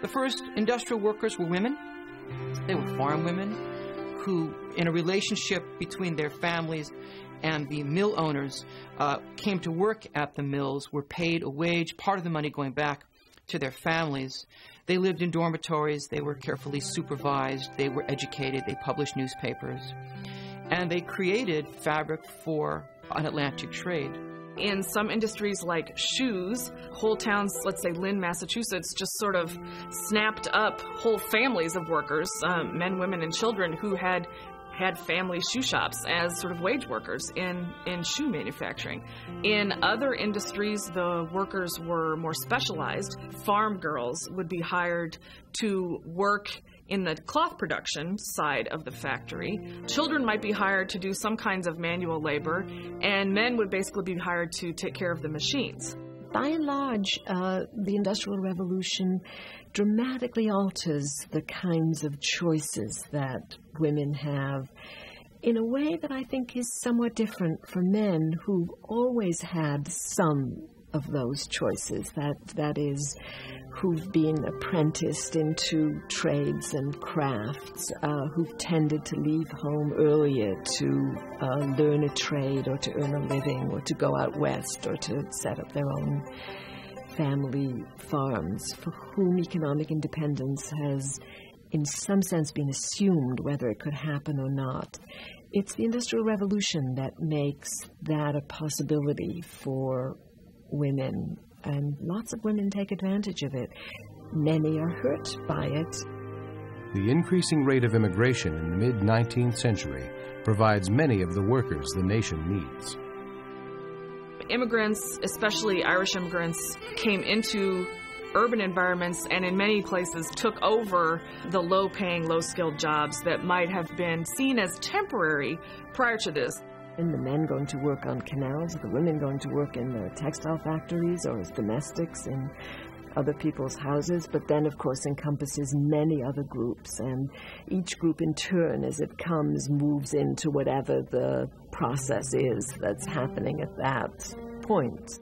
The first industrial workers were women. They were farm women who, in a relationship between their families and the mill owners, came to work at the mills, were paid a wage, part of the money going back to their families. They lived in dormitories, they were carefully supervised, they were educated, they published newspapers, and they created fabric for an Atlantic trade. In some industries like shoes, whole towns, let's say Lynn, Massachusetts, just sort of snapped up whole families of workers, men, women, and children who had family shoe shops as sort of wage workers in shoe manufacturing. In other industries, the workers were more specialized. Farm girls would be hired to work in the cloth production side of the factory. Children might be hired to do some kinds of manual labor, and men would basically be hired to take care of the machines. By and large, the Industrial Revolution dramatically alters the kinds of choices that women have in a way that I think is somewhat different from men who always had some of those choices, that is, who've been apprenticed into trades and crafts, who've tended to leave home earlier to learn a trade or to earn a living or to go out west or to set up their own family farms, for whom economic independence has in some sense been assumed, whether it could happen or not. It's the Industrial Revolution that makes that a possibility for women, and lots of women take advantage of it. Many are hurt by it. The increasing rate of immigration in the mid-19th century provides many of the workers the nation needs. Immigrants, especially Irish immigrants, came into urban environments and in many places took over the low-paying, low-skilled jobs that might have been seen as temporary prior to this. And the men going to work on canals, the women going to work in the textile factories or as domestics in other people's houses, but then, of course, encompasses many other groups, and each group in turn, as it comes, moves into whatever the process is that's happening at that point.